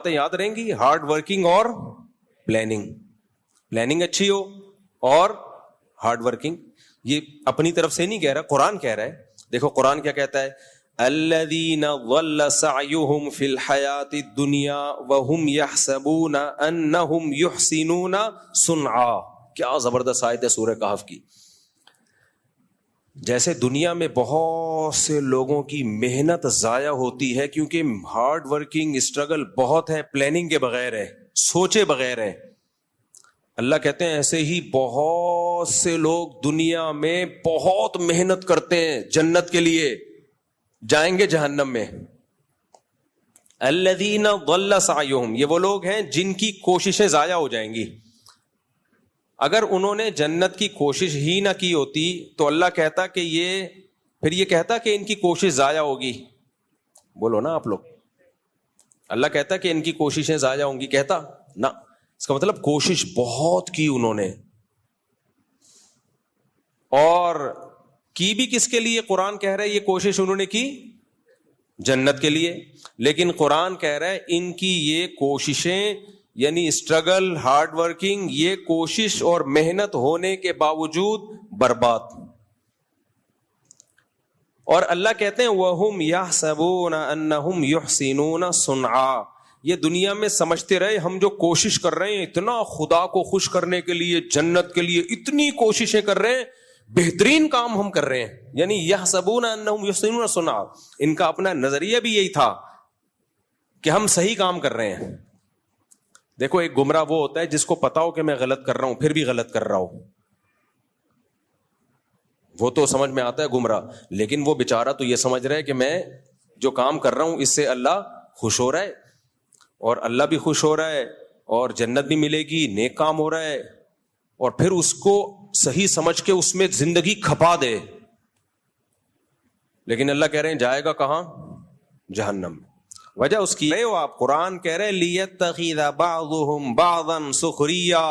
یاد رہیں گی, ہارڈ ورکنگ اور پلاننگ اچھی ہو اور ہارڈ ورکنگ. یہ اپنی طرف سے نہیں کہہ رہا, قرآن کہہ رہا ہے. دیکھو قرآن کیا کہتا ہے, الذین ضل سعیہم فی الحیاۃ الدنیا وہم یحسبون انہم یحسنون صنعا. کیا زبردست آیت ہے سورہ کہف کی. جیسے دنیا میں بہت سے لوگوں کی محنت ضائع ہوتی ہے کیونکہ ہارڈ ورکنگ اسٹرگل بہت ہے, پلاننگ کے بغیر ہے, سوچے بغیر ہے. اللہ کہتے ہیں ایسے ہی بہت سے لوگ دنیا میں بہت محنت کرتے ہیں جنت کے لیے, جائیں گے جہنم میں. الذین ضل سعیہم, یہ وہ لوگ ہیں جن کی کوششیں ضائع ہو جائیں گی. اگر انہوں نے جنت کی کوشش ہی نہ کی ہوتی تو اللہ کہتا کہ یہ کہتا کہ ان کی کوشش ضائع ہوگی. بولو نا آپ لوگ, اللہ کہتا کہ ان کی کوششیں ضائع ہوں گی, کہتا نہ. اس کا مطلب کوشش بہت کی انہوں نے, اور کی بھی کس کے لیے؟ قرآن کہہ رہا ہے یہ کوشش انہوں نے کی جنت کے لیے. لیکن قرآن کہہ رہا ہے ان کی یہ کوششیں یعنی اسٹرگل, ہارڈ ورکنگ, یہ کوشش اور محنت ہونے کے باوجود برباد. اور اللہ کہتے ہیں وَهُمْ يَحْسَبُونَ أَنَّهُمْ يُحْسِنُونَ صُنْعًا. یہ دنیا میں سمجھتے رہے ہم جو کوشش کر رہے ہیں اتنا خدا کو خوش کرنے کے لیے, جنت کے لیے اتنی کوششیں کر رہے ہیں, بہترین کام ہم کر رہے ہیں. یعنی يَحْسَبُونَ أَنَّهُمْ يُحْسِنُونَ صُنْعًا, ان کا اپنا نظریہ بھی یہی تھا کہ ہم صحیح کام کر رہے ہیں. دیکھو ایک گمراہ وہ ہوتا ہے جس کو پتا ہو کہ میں غلط کر رہا ہوں پھر بھی غلط کر رہا ہوں, وہ تو سمجھ میں آتا ہے گمراہ. لیکن وہ بیچارہ تو یہ سمجھ رہا ہے کہ میں جو کام کر رہا ہوں اس سے اللہ خوش ہو رہا ہے, اور اللہ بھی خوش ہو رہا ہے, اور جنت بھی ملے گی, نیک کام ہو رہا ہے, اور پھر اس کو صحیح سمجھ کے اس میں زندگی کھپا دے. لیکن اللہ کہہ رہے ہیں جائے گا کہاں؟ جہنم. وجہ اس کی ہے, آپ قرآن کہہ رہے لیتخذ بعضهم بعضا سخریا.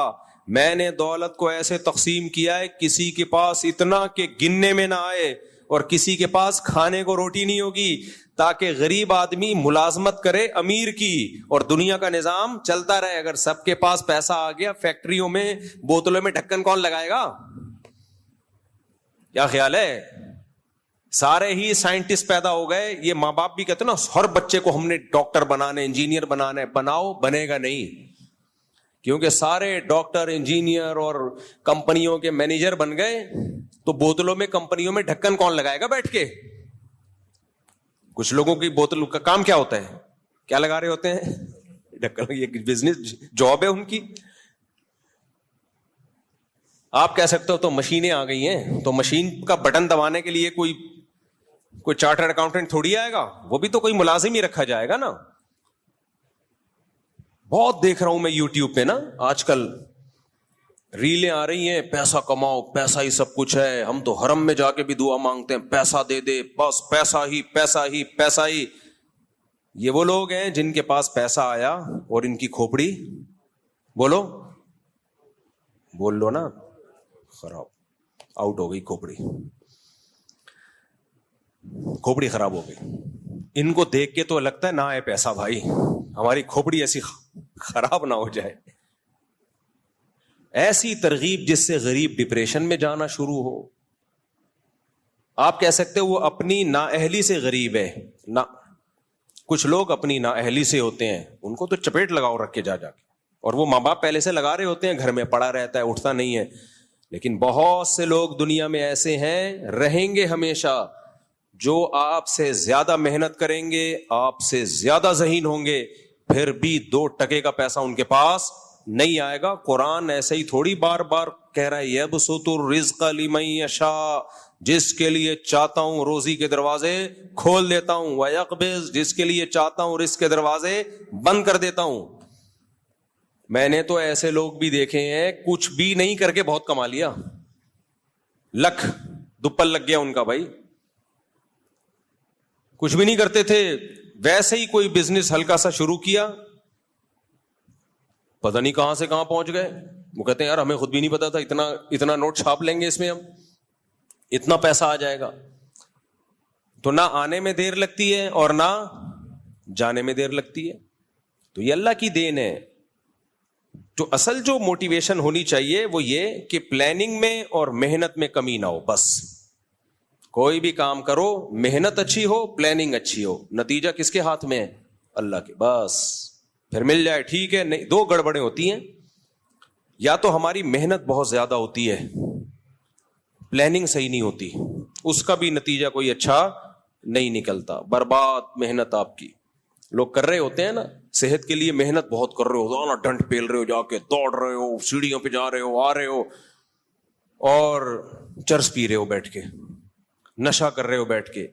میں نے دولت کو ایسے تقسیم کیا ہے کسی کے پاس اتنا کہ گننے میں نہ آئے, اور کسی کے پاس کھانے کو روٹی نہیں ہوگی, تاکہ غریب آدمی ملازمت کرے امیر کی اور دنیا کا نظام چلتا رہے. اگر سب کے پاس پیسہ آ گیا, فیکٹریوں میں بوتلوں میں ڈھکن کون لگائے گا؟ کیا خیال ہے؟ سارے ہی سائنٹسٹ پیدا ہو گئے. یہ ماں باپ بھی کہتے ہیں نا ہر بچے کو ہم نے ڈاکٹر بنانا ہے, انجینئر بنانا ہے. بناؤ, بنے گا نہیں, کیونکہ سارے ڈاکٹر, انجینئر اور کمپنیوں کے مینیجر بن گئے تو بوتلوں میں, کمپنیوں میں ڈھکن کون لگائے گا بیٹھ کے؟ کچھ لوگوں کی بوتل کا کام کیا ہوتا ہے, کیا لگا رہے ہوتے ہیں ڈھکن. یہ بزنس جاب ہے ان کی. آپ کہہ سکتے ہو تو مشینیں آ گئی ہیں, تو مشین کا بٹن دبانے کے لیے کوئی چارٹرڈ اکاؤنٹنٹ تھوڑی آئے گا, وہ بھی تو کوئی ملازم ہی رکھا جائے گا نا. بہت دیکھ رہا ہوں میں یوٹیوب پہ نا آج کل ریلیں آ رہی ہیں, پیسہ کماؤ, پیسہ ہی سب کچھ ہے, ہم تو حرم میں جا کے بھی دعا مانگتے ہیں پیسہ دے دے, بس پیسہ ہی پیسہ ہی پیسہ ہی. یہ وہ لوگ ہیں جن کے پاس پیسہ آیا اور ان کی کھوپڑی, بولو بول لو نا, خراب, آؤٹ ہو گئی کھوپڑی, کھوپڑی خراب ہو گئی. ان کو دیکھ کے تو لگتا ہے نہ ہے پیسہ بھائی, ہماری کھوپڑی ایسی خراب نہ ہو جائے. ایسی ترغیب جس سے غریب ڈپریشن میں جانا شروع ہو. آپ کہہ سکتے وہ اپنی نااہلی سے غریب ہے نہ, کچھ لوگ اپنی نااہلی سے ہوتے ہیں, ان کو تو چپیٹ لگاؤ رکھ کے جا کے, اور وہ ماں باپ پہلے سے لگا رہے ہوتے ہیں, گھر میں پڑا رہتا ہے, اٹھتا نہیں ہے. لیکن بہت سے لوگ دنیا میں ایسے ہیں, رہیں گے ہمیشہ, جو آپ سے زیادہ محنت کریں گے, آپ سے زیادہ ذہین ہوں گے, پھر بھی 2 ٹکے کا پیسہ ان کے پاس نہیں آئے گا. قرآن ایسے ہی تھوڑی بار بار کہہ رہا ہے یبسط الرزق لمن یشاء, جس کے لیے چاہتا ہوں روزی کے دروازے کھول دیتا ہوں, ویقبض, جس کے لیے چاہتا ہوں رزق کے دروازے بند کر دیتا ہوں. میں نے تو ایسے لوگ بھی دیکھے ہیں کچھ بھی نہیں کر کے بہت کما لیا, لکھ دوپل لگ گیا ان کا. بھائی کچھ بھی نہیں کرتے تھے, ویسے ہی کوئی بزنس ہلکا سا شروع کیا, پتہ نہیں کہاں سے کہاں پہنچ گئے. وہ کہتے ہیں یار ہمیں خود بھی نہیں پتا تھا, اتنا نوٹ چھاپ لیں گے اس میں, ہم اتنا پیسہ آ جائے گا. تو نہ آنے میں دیر لگتی ہے اور نہ جانے میں دیر لگتی ہے. تو یہ اللہ کی دین ہے. جو موٹیویشن ہونی چاہیے وہ یہ کہ پلاننگ میں اور محنت میں کمی نہ ہو. بس کوئی بھی کام کرو, محنت اچھی ہو, پلاننگ اچھی ہو, نتیجہ کس کے ہاتھ میں ہے؟ اللہ کے. بس پھر مل جائے ٹھیک ہے. نہیں, دو گڑبڑیں ہوتی ہیں, یا تو ہماری محنت بہت زیادہ ہوتی ہے, پلاننگ صحیح نہیں ہوتی, اس کا بھی نتیجہ کوئی اچھا نہیں نکلتا, برباد محنت آپ کی. لوگ کر رہے ہوتے ہیں نا, صحت کے لیے محنت بہت کر رہے ہو, ڈنڈ پیل رہے ہو, جا کے دوڑ رہے ہو, سیڑھیوں پہ جا رہے ہو, آ رہے ہو, اور چرس پی رہے ہو بیٹھ کے, نشہ کر رہے ہو بیٹھ کے,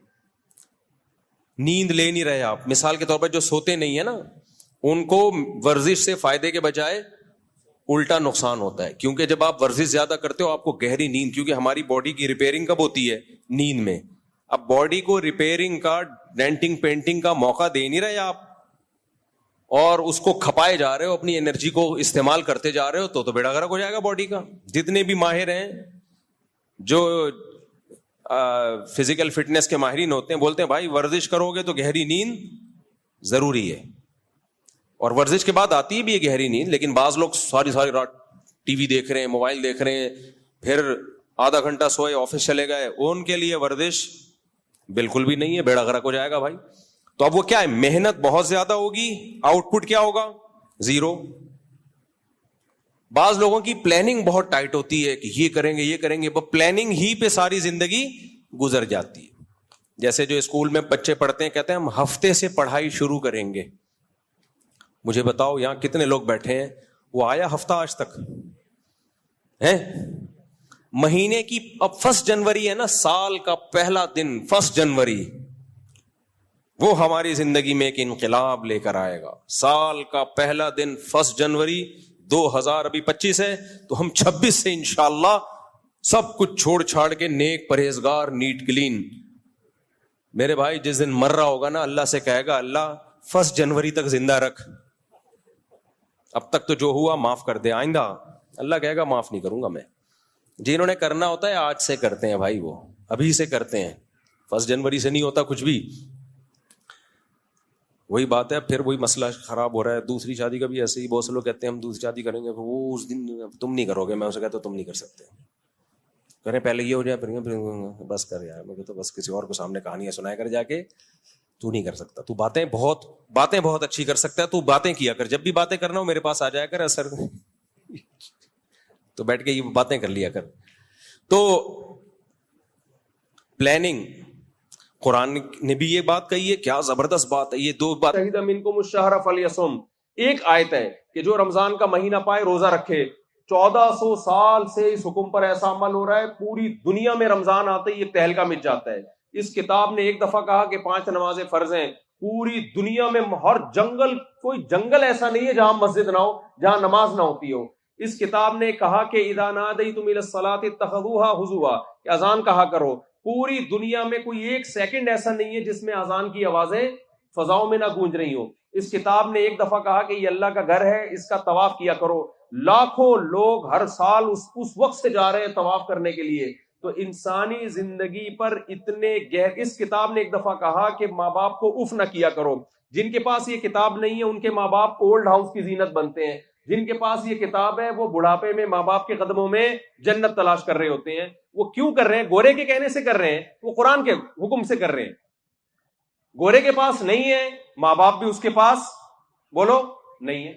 نیند لے نہیں رہے آپ. مثال کے طور پر جو سوتے نہیں ہیں نا, ان کو ورزش سے فائدے کے بجائے الٹا نقصان ہوتا ہے, کیونکہ جب آپ ورزش زیادہ کرتے ہو آپ کو گہری نیند, کیونکہ ہماری باڈی کی ریپیئرنگ کب ہوتی ہے؟ نیند میں. اب باڈی کو ریپیئرنگ کا, ڈینٹنگ پینٹنگ کا موقع دے نہیں رہے آپ, اور اس کو کھپائے جا رہے ہو, اپنی انرجی کو استعمال کرتے جا رہے ہو, تو بیڑا غرق ہو جائے گا باڈی کا. جتنے بھی ماہر ہیں, جو فزیکل فٹنس کے ماہرین ہوتے ہیں, بولتے ہیں بھائی ورزش کرو گے تو گہری نیند ضروری ہے, اور ورزش کے بعد آتی بھی ہے گہری نیند. لیکن بعض لوگ ساری رات ٹی وی دیکھ رہے ہیں, موبائل دیکھ رہے ہیں, پھر آدھا گھنٹہ سوئے, آفس چلے گئے, ان کے لیے ورزش بالکل بھی نہیں ہے, بیڑا غرق ہو جائے گا بھائی. تو اب وہ کیا ہے, محنت بہت زیادہ ہوگی, آؤٹ پٹ کیا ہوگا؟ زیرو. بعض لوگوں کی پلاننگ بہت ٹائٹ ہوتی ہے کہ یہ کریں گے, پلاننگ ہی پہ ساری زندگی گزر جاتی ہے. جیسے جو اسکول میں بچے پڑھتے ہیں, کہتے ہیں ہم ہفتے سے پڑھائی شروع کریں گے. مجھے بتاؤ یہاں کتنے لوگ بیٹھے ہیں, وہ آیا ہفتہ آج تک ہے؟ مہینے کی, اب 1 جنوری ہے نا, سال کا پہلا دن 1 جنوری, وہ ہماری زندگی میں ایک انقلاب لے کر آئے گا. سال کا پہلا دن 1 جنوری 2025 ہے, تو ہم 26 سے انشاءاللہ سب کچھ چھوڑ چھاڑ کے نیک, پرہیزگار, نیٹ کلین. میرے بھائی جس دن مر رہا ہوگا نا, اللہ سے کہے گا اللہ 1 جنوری تک زندہ رکھ, اب تک تو جو ہوا معاف کر دے, آئندہ اللہ کہے گا معاف نہیں کروں گا میں. جنہوں نے کرنا ہوتا ہے آج سے کرتے ہیں بھائی, وہ ابھی سے کرتے ہیں, 1 جنوری سے نہیں ہوتا کچھ بھی. وہی بات ہے, پھر وہی مسئلہ خراب ہو رہا ہے. دوسری شادی کا بھی ایسے ہی, بہت سے لوگ کہتے ہیں ہم دوسری شادی کریں گے, وہ اس دن تم نہیں کرو گے. میں اسے کہتا ہوں تم نہیں کر سکتے, کریں پہلے یہ ہو جائے, پھر بس کر یار, مجھے تو بس کسی اور کو سامنے کہانیاں سنایا کر جا کے. تو نہیں کر سکتا, تو باتیں بہت اچھی کر سکتا ہے, تو باتیں کیا کر, جب بھی باتیں کرنا ہو میرے پاس آ جایا کر, اثر تو بیٹھ کے یہ باتیں کر لیا کر. تو پلاننگ, قرآن نے بھی یہ بات کہی ہے, کیا زبردست بات ہے. یہ 2 بات, شہید منکم الشہر فلیصم, ایک آیت ہے کہ جو رمضان کا مہینہ پائے روزہ رکھے. 1400 سال سے اس حکم پر ایسا عمل ہو رہا ہے, پوری دنیا میں رمضان آتے ہی یہ تہلکہ مٹ جاتا ہے. اس کتاب نے ایک دفعہ کہا کہ 5 نمازیں فرض ہیں. پوری دنیا میں ہر جنگل, کوئی جنگل ایسا نہیں ہے جہاں مسجد نہ ہو, جہاں نماز نہ ہوتی ہو. اس کتاب نے کہا کہ اذا نادیتم الی الصلاۃ اتخذوها ہزوا, کہ اذان کہا کرو. پوری دنیا میں کوئی ایک سیکنڈ ایسا نہیں ہے جس میں اذان کی آوازیں فضاؤں میں نہ گونج رہی ہوں. اس کتاب نے ایک دفعہ کہا کہ یہ اللہ کا گھر ہے, اس کا طواف کیا کرو. لاکھوں لوگ ہر سال اس وقت سے جا رہے ہیں طواف کرنے کے لیے. تو انسانی زندگی پر اتنے گہر, اس کتاب نے ایک دفعہ کہا کہ ماں باپ کو اف نہ کیا کرو. جن کے پاس یہ کتاب نہیں ہے ان کے ماں باپ اولڈ ہاؤس کی زینت بنتے ہیں. جن کے پاس یہ کتاب ہے وہ بڑھاپے میں ماں باپ کے قدموں میں جنت تلاش کر رہے ہوتے ہیں. وہ کیوں کر رہے ہیں؟ گورے کے کہنے سے کر رہے ہیں, وہ قرآن کے حکم سے کر رہے ہیں. گورے کے پاس نہیں ہے, ماں باپ بھی اس کے پاس بولو نہیں ہے.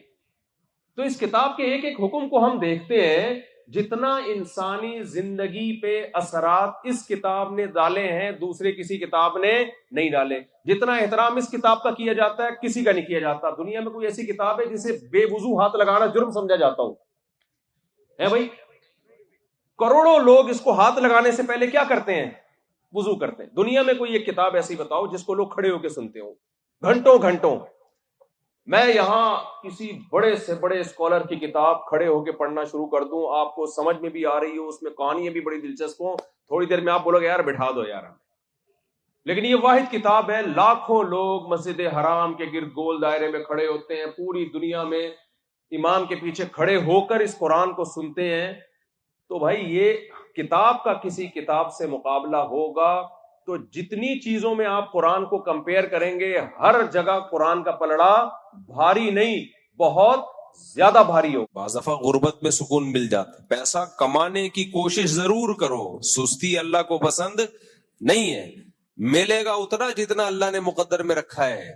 تو اس کتاب کے ایک ایک حکم کو ہم دیکھتے ہیں, جتنا انسانی زندگی پہ اثرات اس کتاب نے ڈالے ہیں دوسرے کسی کتاب نے نہیں ڈالے. جتنا احترام اس کتاب کا کیا جاتا ہے کسی کا نہیں کیا جاتا. دنیا میں کوئی ایسی کتاب ہے جسے بے وضو ہاتھ لگانا جرم سمجھا جاتا ہو ہے بھائی؟ کروڑوں لوگ اس کو ہاتھ لگانے سے پہلے کیا کرتے ہیں؟ وضو کرتے ہیں. دنیا میں کوئی ایک کتاب ایسی بتاؤ جس کو لوگ کھڑے ہو کے سنتے ہو گھنٹوں گھنٹوں. میں یہاں کسی بڑے سے بڑے اسکالر کی کتاب کھڑے ہو کے پڑھنا شروع کر دوں, آپ کو سمجھ میں بھی آ رہی ہو, اس میں کہانیاں بھی بڑی دلچسپ ہوں, تھوڑی دیر میں آپ بولو گے یار بٹھا دو یار. لیکن یہ واحد کتاب ہے, لاکھوں لوگ مسجد حرام کے گرد گول دائرے میں کھڑے ہوتے ہیں, پوری دنیا میں امام کے پیچھے کھڑے ہو کر اس قرآن کو سنتے ہیں. تو بھائی یہ کتاب کا کسی کتاب سے مقابلہ ہوگا تو جتنی چیزوں میں آپ قرآن کو کمپیئر کریں گے ہر جگہ قرآن کا پلڑا بھاری نہیں بہت زیادہ بھاری ہو. بعض دفعہ غربت میں سکون مل جاتا ہے. پیسہ کمانے کی کوشش ضرور کرو, سستی اللہ کو پسند نہیں ہے. ملے گا اتنا جتنا اللہ نے مقدر میں رکھا ہے.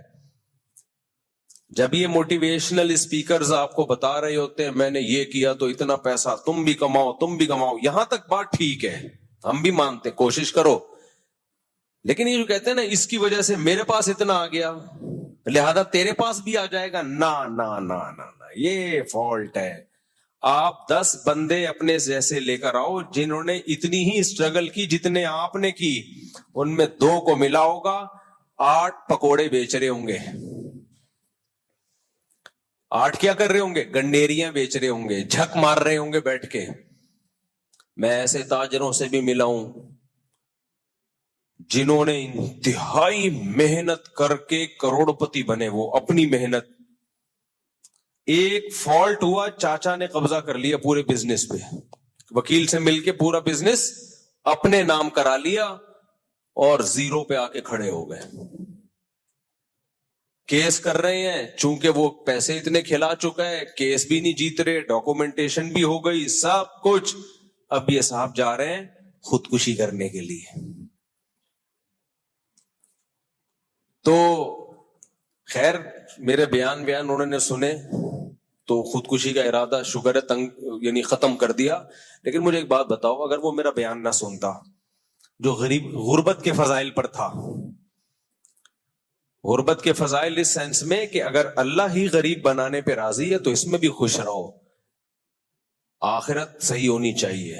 جب یہ موٹیویشنل اسپیکرز آپ کو بتا رہے ہوتے ہیں میں نے یہ کیا تو اتنا پیسہ, تم بھی کماؤ تم بھی کماؤ, یہاں تک بات ٹھیک ہے, ہم بھی مانتے کوشش کرو. لیکن یہ جو کہتے ہیں نا اس کی وجہ سے میرے پاس اتنا آ گیا لہذا تیرے پاس بھی آ جائے گا, نا نا نا نا نا, یہ فالٹ ہے. آپ 10 بندے اپنے جیسے لے کر آؤ جنہوں نے اتنی ہی اسٹرگل کی جتنے آپ نے کی, ان میں 2 کو ملا ہوگا 8 پکوڑے بیچ رہے ہوں گے, 8 کیا کر رہے ہوں گے, گنڈیریاں بیچ رہے ہوں گے, جھک مار رہے ہوں گے بیٹھ کے. میں ایسے تاجروں سے بھی ملا ہوں جنہوں نے انتہائی محنت کر کے کروڑپتی بنے, وہ اپنی محنت. ایک فالٹ ہوا, چاچا نے قبضہ کر لیا پورے بزنس پہ, وکیل سے مل کے پورا بزنس اپنے نام کرا لیا اور 0 پہ آ کے کھڑے ہو گئے. کیس کر رہے ہیں چونکہ وہ پیسے اتنے کھلا چکا ہے, کیس بھی نہیں جیت رہے, ڈاکومنٹیشن بھی ہو گئی سب کچھ. اب یہ صاحب جا رہے ہیں خودکشی کرنے کے لیے. تو خیر میرے بیان انہوں نے سنے تو خودکشی کا ارادہ شکر ہے یعنی ختم کر دیا. لیکن مجھے ایک بات بتاؤ, اگر وہ میرا بیان نہ سنتا جو غربت کے فضائل پر تھا, غربت کے فضائل اس سینس میں کہ اگر اللہ ہی غریب بنانے پہ راضی ہے تو اس میں بھی خوش رہو, آخرت صحیح ہونی چاہیے.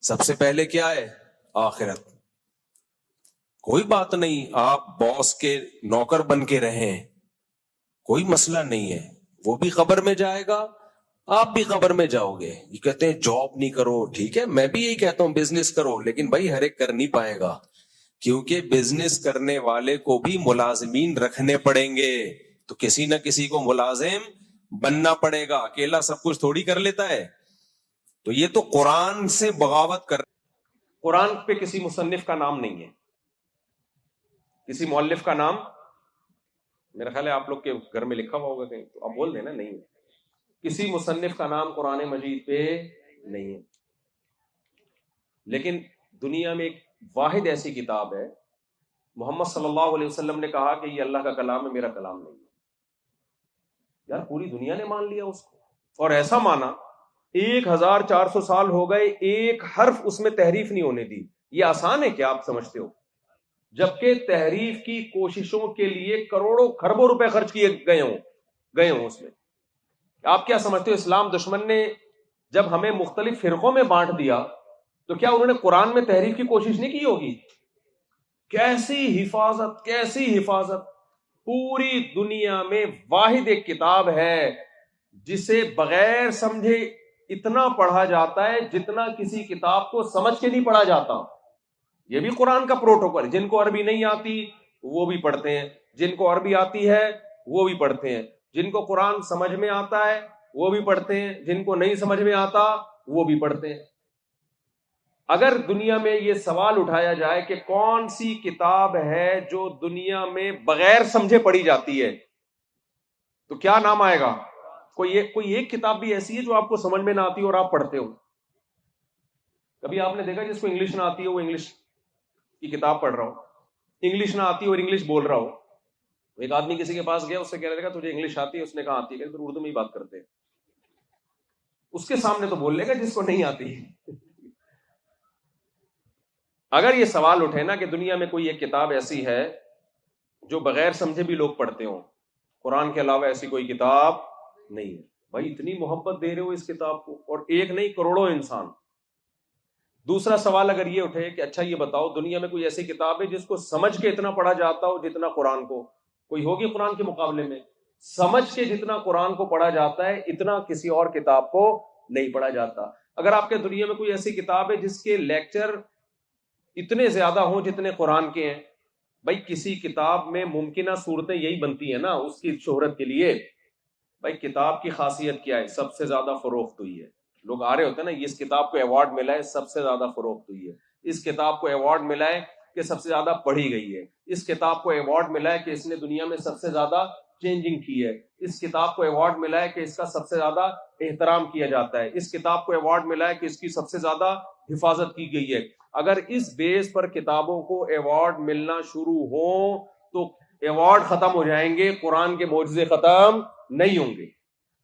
سب سے پہلے کیا ہے, آخرت. کوئی بات نہیں آپ باس کے نوکر بن کے رہیں, کوئی مسئلہ نہیں ہے, وہ بھی قبر میں جائے گا آپ بھی قبر میں جاؤ گے. یہ کہتے ہیں جاب نہیں کرو, ٹھیک ہے میں بھی یہی کہتا ہوں بزنس کرو, لیکن بھائی ہر ایک کر نہیں پائے گا کیونکہ بزنس کرنے والے کو بھی ملازمین رکھنے پڑیں گے, تو کسی نہ کسی کو ملازم بننا پڑے گا, اکیلا سب کچھ تھوڑی کر لیتا ہے. تو یہ تو قرآن سے بغاوت کر, قرآن پہ کسی مصنف کا نام نہیں ہے, کسی مؤلف کا نام, میرا خیال ہے آپ لوگ کے گھر میں لکھا ہوا ہوگا کہیں تو آپ بول دینا نہیں, کسی مصنف کا نام قرآن مجید پہ نہیں ہے. لیکن دنیا میں ایک واحد ایسی کتاب ہے, محمد صلی اللہ علیہ وسلم نے کہا کہ یہ اللہ کا کلام ہے, میرا کلام نہیں ہے. یار پوری دنیا نے مان لیا اس کو, اور ایسا مانا 1400 سال ہو گئے ایک حرف اس میں تحریف نہیں ہونے دی. یہ آسان ہے کیا آپ سمجھتے ہو؟ جبکہ تحریف کی کوششوں کے لیے کروڑوں خربوں روپے خرچ کیے گئے ہوں اس میں. آپ کیا سمجھتے ہو اسلام دشمن نے جب ہمیں مختلف فرقوں میں بانٹ دیا تو کیا انہوں نے قرآن میں تحریف کی کوشش نہیں کی ہوگی؟ کیسی حفاظت, کیسی حفاظت. پوری دنیا میں واحد ایک کتاب ہے جسے بغیر سمجھے اتنا پڑھا جاتا ہے جتنا کسی کتاب کو سمجھ کے نہیں پڑھا جاتا. یہ بھی قرآن کا پروٹوکول. جن کو عربی نہیں آتی وہ بھی پڑھتے ہیں, جن کو عربی آتی ہے وہ بھی پڑھتے ہیں, جن کو قرآن سمجھ میں آتا ہے وہ بھی پڑھتے ہیں, جن کو نہیں سمجھ میں آتا وہ بھی پڑھتے ہیں. اگر دنیا میں یہ سوال اٹھایا جائے کہ کون سی کتاب ہے جو دنیا میں بغیر سمجھے پڑھی جاتی ہے تو کیا نام آئے گا؟ کوئی ایک کتاب بھی ایسی ہے جو آپ کو سمجھ میں نہ آتی اور آپ پڑھتے ہو؟ کبھی آپ نے دیکھا جس کو انگلش نہ آتی ہے وہ انگلش کی کتاب پڑھ رہا ہو, انگلش نہ آتی اور انگلش بول رہا ہو؟ ایک آدمی کسی کے پاس گیا, اس سے کہہ رہا تھا تجھے انگلش آتی ہے؟ اس نے کہا آتی ہے. پھر اردو میں ہی بات کرتے ہیں. اس کے سامنے تو بول لے گا جس کو نہیں آتی. اگر یہ سوال اٹھے نا کہ دنیا میں کوئی ایک کتاب ایسی ہے جو بغیر سمجھے بھی لوگ پڑھتے ہوں, قرآن کے علاوہ ایسی کوئی کتاب نہیں ہے. بھائی اتنی محبت دے رہے ہو اس کتاب کو, اور ایک نہیں کروڑوں انسان. دوسرا سوال اگر یہ اٹھے کہ اچھا یہ بتاؤ دنیا میں کوئی ایسی کتاب ہے جس کو سمجھ کے اتنا پڑھا جاتا ہو جتنا قرآن کو؟ کوئی ہوگی قرآن کے مقابلے میں؟ سمجھ کے جتنا قرآن کو پڑھا جاتا ہے اتنا کسی اور کتاب کو نہیں پڑھا جاتا. اگر آپ کے دنیا میں کوئی ایسی کتاب ہے جس کے لیکچر اتنے زیادہ ہوں جتنے قرآن کے ہیں, بھائی کسی کتاب میں ممکنہ صورتیں یہی بنتی ہیں نا اس کی شہرت کے لیے. بھائی کتاب کی خاصیت کیا ہے؟ سب سے زیادہ فروخت ہوئی ہے. لوگ آ رہے ہوتے ہیں نا, اس کتاب کو ایوارڈ ملا ہے, سب سے زیادہ فروخت ہوئی ہے. اس کتاب کو ایوارڈ ملا ہے کہ سب سے زیادہ پڑھی گئی ہے، اس کتاب کو ایوارڈ ملا ہے کہ اس نے دنیا میں سب سے زیادہ چینجنگ کی ہے، اس کتاب کو ایوارڈ ملا ہے کہ اس کا سب سے زیادہ احترام کیا جاتا ہے، اس کتاب کو ایوارڈ ملا ہے کہ اس کی سب سے زیادہ حفاظت کی گئی ہے. اگر اس بیس پر کتابوں کو ایوارڈ ملنا شروع ہوں تو ایوارڈ ختم ہو جائیں گے، قرآن کے معجزے ختم نہیں ہوں گے.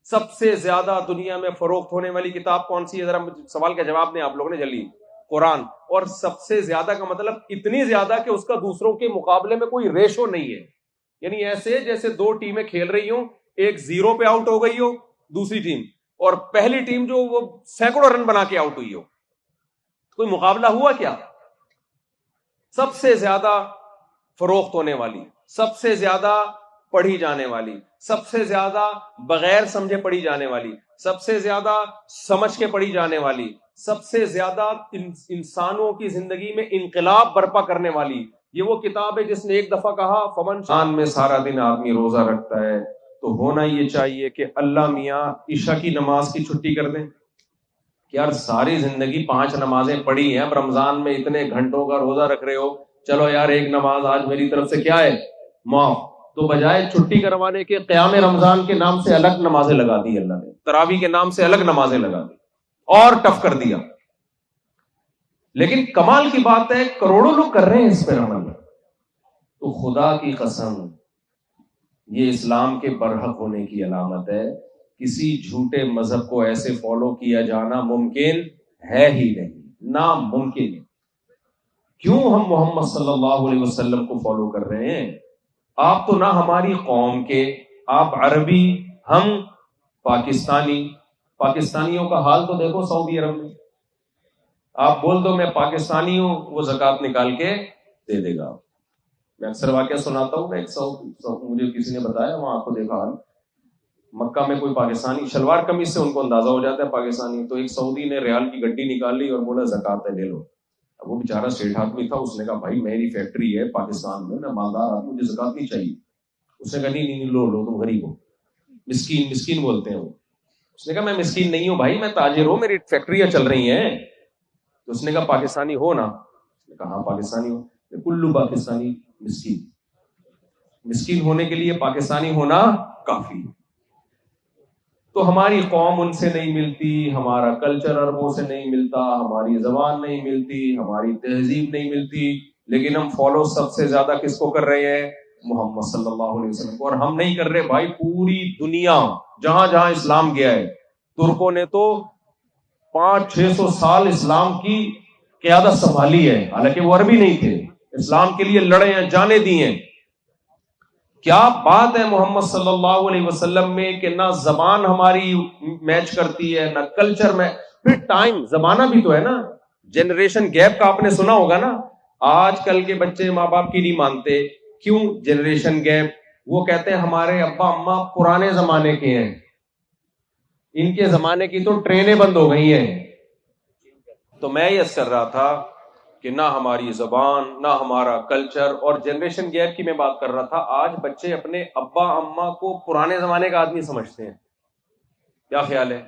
سب سے زیادہ دنیا میں فروخت ہونے والی کتاب کون سی ہے؟ ذرا سوال کا جواب دیں آپ لوگوں نے جلدی. قرآن. اور سب سے زیادہ کا مطلب اتنی زیادہ کہ اس کا دوسروں کے مقابلے میں کوئی ریشو نہیں ہے. یعنی ایسے جیسے دو ٹیمیں کھیل رہی ہوں، ایک 0 پہ آؤٹ ہو گئی ہو دوسری ٹیم، اور پہلی ٹیم جو وہ سینکڑوں رن بنا کے آؤٹ ہوئی ہو. کوئی مقابلہ ہوا کیا؟ سب سے زیادہ فروخت ہونے والی، سب سے زیادہ پڑھی جانے والی، سب سے زیادہ بغیر سمجھے پڑھی جانے والی، سب سے زیادہ سمجھ کے پڑھی جانے والی، سب سے زیادہ انسانوں کی زندگی میں انقلاب برپا کرنے والی یہ وہ کتاب ہے جس نے ایک دفعہ کہا فمن شان میں سارا دن آدمی روزہ رکھتا ہے تو ہونا یہ چاہیے کہ اللہ میاں عشاء کی نماز کی چھٹی کر دیں. کہ یار ساری زندگی 5 نمازیں پڑھی ہیں، اب رمضان میں اتنے گھنٹوں کا روزہ رکھ رہے ہو، چلو یار ایک نماز آج میری طرف سے کیا ہے معاف. تو بجائے چھٹی کروانے کے قیام رمضان کے نام سے الگ نمازیں لگا دی اللہ نے، تراویح کے نام سے الگ نمازیں لگا دی اور ٹف کر دیا. لیکن کمال کی بات ہے کروڑوں لوگ کر رہے ہیں اس پر عمل. تو خدا کی قسم یہ اسلام کے برحق ہونے کی علامت ہے. کسی جھوٹے مذہب کو ایسے فالو کیا جانا ممکن ہے ہی نہیں، ناممکن. کیوں ہم محمد صلی اللہ علیہ وسلم کو فالو کر رہے ہیں؟ آپ تو نہ ہماری قوم کے، آپ عربی، ہم پاکستانی. پاکستانیوں کا حال تو دیکھو سعودی عرب میں. آپ بول دو میں پاکستانی ہوں، وہ زکوٰۃ نکال کے دے دے گا. میں اکثر واقعہ سناتا ہوں. ایک مجھے کسی نے بتایا وہاں آپ کو دیکھا حال مکہ میں کوئی پاکستانی شلوار قمیض سے ان کو اندازہ ہو جاتا ہے پاکستانی. تو ایک سعودی نے ریال کی گڈی نکال لی اور بولا زکوٰۃ ہے لے لو. اب وہ بیچارہ سیٹھ آدمی تھا، اس نے کہا بھائی میری فیکٹری ہے پاکستان میں، میں مالدار آدمی، مجھے زکوٰۃ نہیں چاہیے. اس نے کہا نہیں لو تم غریب ہو، مسکین بولتے ہیں وہ. اس نے کہا میں مسکین نہیں ہوں بھائی، میں تاجر ہوں، میری فیکٹریاں چل رہی ہیں. تو اس نے کہا پاکستانی ہو نا؟ اس نے کہا ہاں پاکستانی ہوں. کلو پاکستانی مسکین ہونے کے لیے پاکستانی ہونا کافی. تو ہماری قوم ان سے نہیں ملتی، ہمارا کلچر عربوں سے نہیں ملتا، ہماری زبان نہیں ملتی، ہماری تہذیب نہیں ملتی، لیکن ہم فالو سب سے زیادہ کس کو کر رہے ہیں؟ محمد صلی اللہ علیہ وسلم کو. اور ہم نہیں کر رہے بھائی، پوری دنیا جہاں جہاں اسلام گیا ہے. ترکوں نے تو 500-600 سال اسلام کی قیادت سنبھالی ہے، حالانکہ وہ عربی نہیں تھے، اسلام کے لیے لڑے ہیں، جانیں دی ہیں. کیا بات ہے محمد صلی اللہ علیہ وسلم میں کہ نہ زبان ہماری میچ کرتی ہے نہ کلچر میں. پھر ٹائم زمانہ بھی تو ہے نا، جنریشن گیپ کا آپ نے سنا ہوگا نا. آج کل کے بچے ماں باپ کی نہیں مانتے. کیوں جنریشن گیپ؟ وہ کہتے ہیں ہمارے ابا اماں پرانے زمانے کے ہیں، ان کے زمانے کی تو ٹرینیں بند ہو گئی ہیں. تو میں یہ کر رہا تھا کہ نہ ہماری زبان نہ ہمارا کلچر، اور جنریشن گیپ کی میں بات کر رہا تھا. آج بچے اپنے ابا اماں کو پرانے زمانے کا آدمی سمجھتے ہیں. کیا خیال ہے؟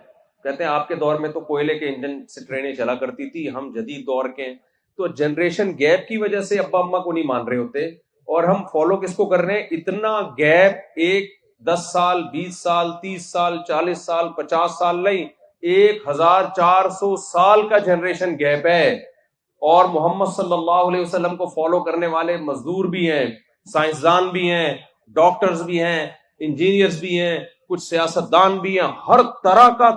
کہتے ہیں آپ کے دور میں تو کوئلے کے انجن سے ٹرینیں چلا کرتی تھی، ہم جدید دور کے ہیں. تو جنریشن گیپ کی وجہ سے ابا اماں کو نہیں مان رہے ہوتے، اور ہم فالو کس کو کر رہے ہیں؟ اتنا گیپ، ایک 10 سال 20 سال 30 سال 40 سال 50 سال نہیں، 1400 سال کا جنریشن گیپ ہے. اور محمد صلی اللہ علیہ وسلم کو فالو کرنے والے مزدور بھی ہیں، سائنسدان بھی ہیں، ڈاکٹرز بھی ہیں، انجینئرز بھی ہیں، کچھ سیاستدان بھی ہیں. ہر طرح کا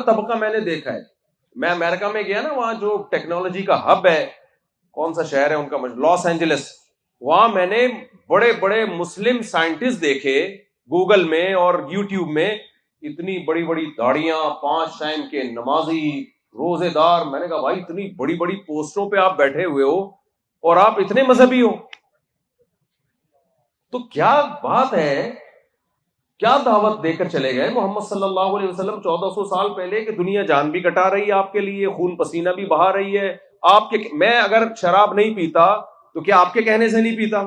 طبقہ میں نے دیکھا ہے. میں امریکہ میں گیا نا، وہاں جو ٹیکنالوجی کا ہب ہے، کون سا شہر ہے ان کا، لاس اینجلس. وہاں میں نے بڑے بڑے مسلم سائنٹسٹ دیکھے گوگل میں اور یوٹیوب میں، اتنی بڑی بڑی داڑیاں، 5 ٹائم کے نمازی، روزے دار. میں نے کہا بھائی اتنی بڑی بڑی پوسٹوں پہ آپ بیٹھے ہوئے ہو اور آپ اتنے مذہبی ہو. تو کیا بات ہے، کیا دعوت دے کر چلے گئے محمد صلی اللہ علیہ وسلم 1400 سال پہلے کہ دنیا جان بھی کٹا رہی ہے آپ کے لیے، خون پسینہ بھی بہا رہی ہے. آپ کے میں اگر شراب نہیں پیتا تو کیا آپ کے کہنے سے نہیں پیتا،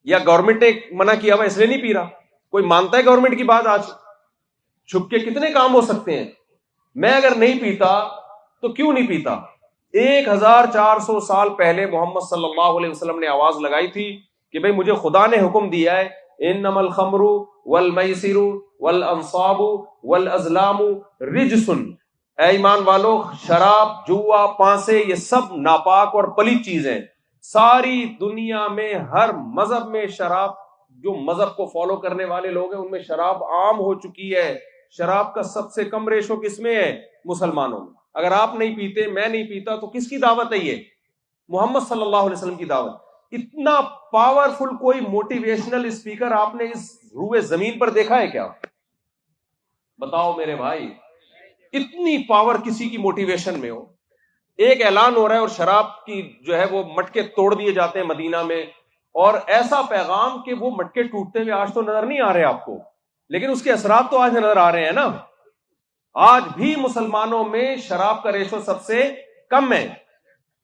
یا گورنمنٹ نے منع کیا ہوا اس لیے نہیں پی رہا؟ کوئی مانتا ہے گورنمنٹ کی بات؟ آج چھپ کے کتنے کام ہو سکتے ہیں. میں اگر نہیں پیتا تو کیوں نہیں پیتا؟ 1400 سال پہلے محمد صلی اللہ علیہ وسلم نے آواز لگائی تھی کہ بھئی مجھے خدا نے حکم دیا ہے انما الخمر والمیسر والانصاب والازلام رجس، اے ایمان والو شراب، جوا، پانسے یہ سب ناپاک اور پلید چیزیں. ساری دنیا میں ہر مذہب میں شراب، جو مذہب کو فالو کرنے والے لوگ ہیں ان میں شراب عام ہو چکی ہے. شراب کا سب سے کم ریشو کس میں ہے؟ مسلمانوں میں. اگر آپ نہیں پیتے، میں نہیں پیتا، تو کس کی دعوت ہے یہ؟ محمد صلی اللہ علیہ وسلم کی دعوت. اتنا پاورفل کوئی موٹیویشنل اسپیکر آپ نے اس روئے زمین پر دیکھا ہے کیا؟ بتاؤ میرے بھائی، اتنی پاور کسی کی موٹیویشن میں ہو. ایک اعلان ہو رہا ہے اور شراب کی جو ہے وہ مٹکے توڑ دیے جاتے ہیں مدینہ میں، اور ایسا پیغام کہ وہ مٹکے ٹوٹتے ہوئے آج تو نظر نہیں آ رہے آپ کو، لیکن اس کے اثرات تو آج نظر آ رہے ہیں نا. آج بھی مسلمانوں میں شراب کا ریشو سب سے کم ہے.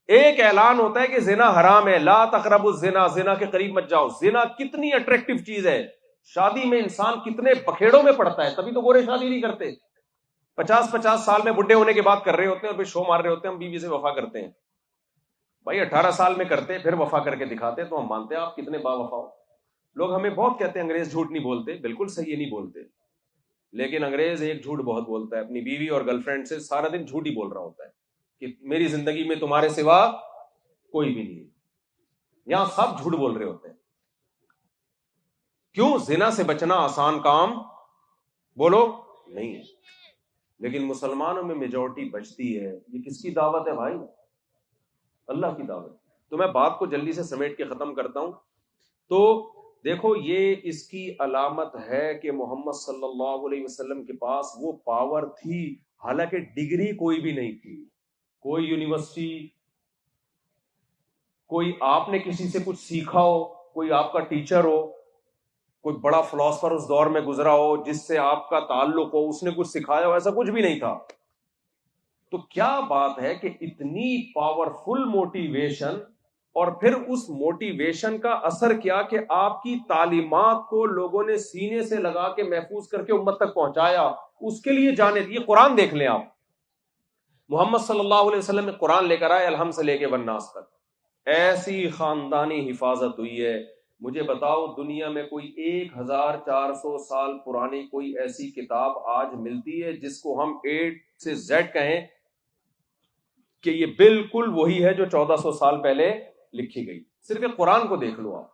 ایک اعلان ہوتا ہے کہ زنا حرام ہے، لا تقربوا الزنا، زنا کے قریب مت جاؤ. زنا کتنی اٹریکٹیو چیز ہے. شادی میں انسان کتنے بکھیڑوں میں پڑتا ہے، تبھی تو گورے شادی نہیں کرتے. 50 سال میں بڈھے ہونے کے بعد کر رہے ہوتے ہیں اور پھر شو مار رہے ہوتے ہیں ہم بیوی سے وفا کرتے ہیں. بھائی 18 سال میں کرتے پھر وفا کر کے دکھاتے تو ہم مانتے ہیں آپ کتنے با وفا ہو. لوگ ہمیں بہت کہتے ہیں انگریز جھوٹ نہیں بولتے. بالکل صحیح نہیں بولتے، لیکن انگریز ایک جھوٹ بہت بولتا ہے. اپنی بیوی اور گرل فرینڈ سے سارا دن جھوٹ ہی بول رہا ہوتا ہے کہ میری زندگی میں تمہارے سوا کوئی بھی نہیں ہے. یہاں سب جھوٹ بول رہے ہوتے ہیں. کیوں؟ زنا سے بچنا آسان کام بولو نہیں ہے، لیکن مسلمانوں میں میجورٹی بچتی ہے. یہ کس کی دعوت ہے بھائی؟ اللہ کی دعوت. تو میں بات کو جلدی سے سمیٹ کے ختم کرتا ہوں. تو دیکھو یہ اس کی علامت ہے کہ محمد صلی اللہ علیہ وسلم کے پاس وہ پاور تھی، حالانکہ ڈگری کوئی بھی نہیں تھی، کوئی یونیورسٹی، کوئی آپ نے کسی سے کچھ سیکھا ہو، کوئی آپ کا ٹیچر ہو، کوئی بڑا فلاسفر اس دور میں گزرا ہو جس سے آپ کا تعلق ہو، اس نے کچھ سکھایا ہو، ایسا کچھ بھی نہیں تھا. تو کیا بات ہے کہ اتنی پاورفل موٹیویشن، اور پھر اس موٹیویشن کا اثر کیا کہ آپ کی تعلیمات کو لوگوں نے سینے سے لگا کے محفوظ کر کے امت تک پہنچایا، اس کے لیے جانے دیے. قرآن دیکھ لیں آپ، محمد صلی اللہ علیہ وسلم نے قرآن لے کر آئے الحمد سے لے کے والناس تک. ایسی خاندانی حفاظت ہوئی ہے. مجھے بتاؤ دنیا میں کوئی 1400 سال پرانی کوئی ایسی کتاب آج ملتی ہے جس کو ہم A سے Z کہیں کہ یہ بالکل وہی ہے جو 1400 سال پہلے لکھی گئی؟ صرف قرآن کو دیکھ لو آپ.